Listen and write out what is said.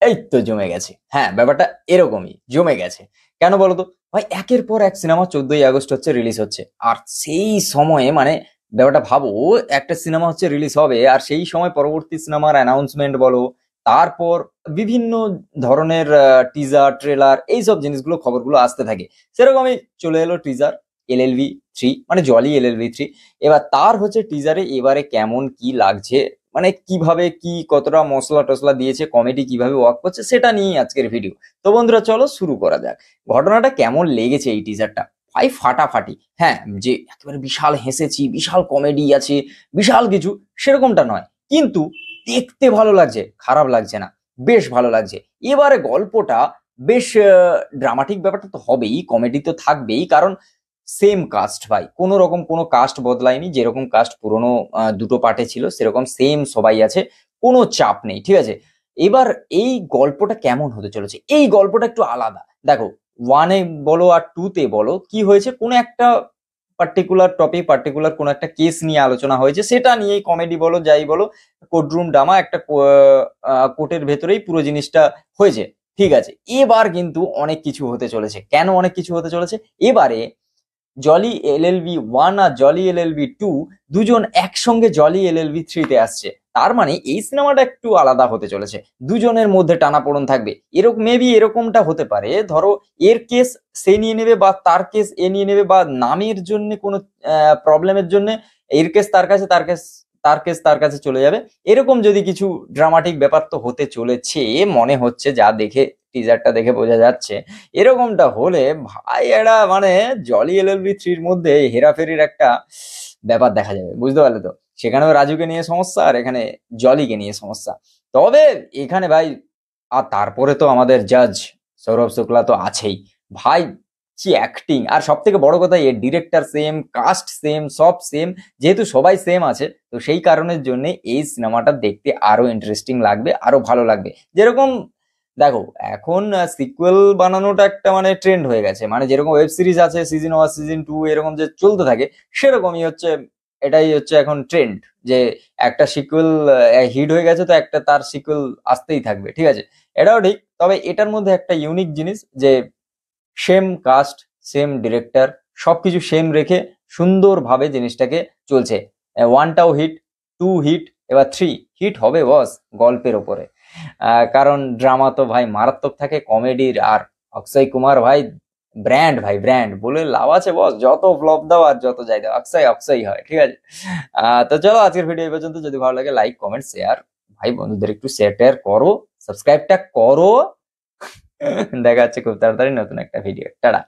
এই তো জমে গেছে। হ্যাঁ, ব্যাপারটা এরকমই জমে গেছে। কেন বলতো ভাই, একের পর এক সিনেমা 14ই আগস্ট হচ্ছে, রিলিজ হচ্ছে। আর সেই সময়ে মানে ব্যাপারটা ভাবো, একটা সিনেমা হচ্ছে রিলিজ হবে, আর সেই সময় পরবর্তী সিনেমার অ্যানাউন্সমেন্ট বলো, তারপর বিভিন্ন ধরনের টিজার ট্রেলার এইসব জিনিসগুলো খবরগুলো আসতে থাকে। সেরকমই চলে এলো টিজার LLV 3, মানে জলি LLV 3। এবার তার হচ্ছে টিজারে এবারে কেমন কি লাগছে, মানে কিভাবে কি কতটা মশলা টসলা দিয়েছে, কমেডি কিভাবে ওয়ার্ক করছে, সেটা নিয়েই আজকের ভিডিও। তো বন্ধুরা চলো শুরু করা যাক। ঘটনাটা কেমন লেগেছে এই টিজারটা, ভাই ফাটাফাটি। হ্যাঁ, যে একেবারে বিশাল হেসেছি, বিশাল কমেডি আছে, বিশাল কিছু, সেরকমটা নয়, কিন্তু দেখতে ভালো লাগছে, খারাপ লাগছে না, বেশ ভালো লাগছে। এবারে গল্পটা বেশ ড্রামাটিক, ব্যাপারটা তো হবেই, কমেডি তো থাকবেই, কারণ সেম কাস্ট ভাই, কোনো রকম কোনো কাস্ট বদলায়নি, যেরকম কাস্ট পুরোনো দুটো পার্টে ছিল সেরকম সেম সবাই আছে, কোনো চাপ নেই, ঠিক আছে। এবার এই গল্পটা কেমন হতে চলেছে, এই গল্পটা একটু আলাদা। দেখো, ওয়ানে বলো আর টুতে বলো, কি হয়েছে, কোনো একটা পার্টিকুলার টপিক, পার্টিকুলার কোনো একটা কেস নিয়ে আলোচনা হয়েছে, সেটা নিয়েই কমেডি বলো যাই বলো, কোর্টরুম ড্রামা, একটা কোর্টের ভেতরেই পুরো জিনিসটা হয়েছে, ঠিক আছে। এবার কিন্তু অনেক কিছু হতে চলেছে। কেন অনেক কিছু হতে চলেছে এবারে, জলি LLV 1 আর জলি LLV 2 দুজন একসঙ্গে জলি LLV 3 তে আসছে। তার মানে এই সিনেমাটা একটু আলাদা হতে চলেছে, দুজনের মধ্যে টানাপোড়েন থাকবে। এরকম মেবি এরকমটা হতে পারে, ধরো এর কেস সে নিয়ে নেবে, বা তার কেস এ নিয়ে নেবে, বা নামের জন্য কোনো প্রবলেমের জন্য এর কেস তার কাছে, তার কেস তার কাছে চলে যাবে। এরকম যদি কিছু ড্রামাটিক ব্যাপার তো হতে চলেছে মনে হচ্ছে, যা দেখে টিজারটা দেখে বোঝা যাচ্ছে। এরকমটা হলে ভাই এটা মানে জলি LLV 3-র মধ্যে হেরাফেরির একটা ব্যাপার দেখা যাবে, বুঝতে পারলে তো। সেখানেও রাজুকে নিয়ে সমস্যা, আর এখানে জলিকে নিয়ে সমস্যা। তবে এখানে ভাই, আর তারপরে তো আমাদের জাজ সৌরভ শুক্লা তো আছেই ভাই, কি অ্যাক্টিং! আর সব থেকে বড় কথা, এর ডিরেক্টর সেম, কাস্ট সেম, সব সেম। যেহেতু সবাই সেম আছে, তো সেই কারণের জন্য এই সিনেমাটা দেখতে আরো ইন্টারেস্টিং লাগবে, আরো ভালো লাগবে। যেরকম দেখো, এখন সিকুয়েল বানানোটা একটা মানে ট্রেন্ড হয়ে গেছে, মানে যেরকম ওয়েব সিরিজ আছে সিজন 1 সিজন 2 এরকম যে চলতে থাকে, সেরকমই হচ্ছে, এটাই হচ্ছে এখন ট্রেন্ড। যে একটা সিকুয়েল হিট হয়ে গেছে, তো একটা তার সিকুয়েল আসতেই থাকবে, ঠিক আছে। এটাও ঠিক, তবে এটার মধ্যে একটা ইউনিক জিনিস যে সেম কাস্ট, সেম ডিরেক্টর, সবকিছু সেম রেখে সুন্দরভাবে জিনিসটাকে চলছে। ওয়ানটাও হিট, 2 হিট, এবার 3 হিট হবে বস, গল্পের ওপরে। কারণ ড্রামা তো ভাই মারাত্মক থাকে, কমেডির আর অক্ষয় কুমার ভাই ব্র্যান্ড, ভাই ব্র্যান্ড বলে লাভ আছে বস, যত ফ্লপ দাও আর যত যাই দাও, অক্ষয় অক্ষয় হয়, ঠিক আছে। তো চলো আজকের ভিডিও এই পর্যন্ত। যদি ভালো লাগে লাইক কমেন্ট শেয়ার, ভাই বন্ধুদের একটু শেয়ার টেয়ার করো, সাবস্ক্রাইবটা করো। দেখা যাচ্ছে খুব তাড়াতাড়ি নতুন একটা ভিডিও। টাটা।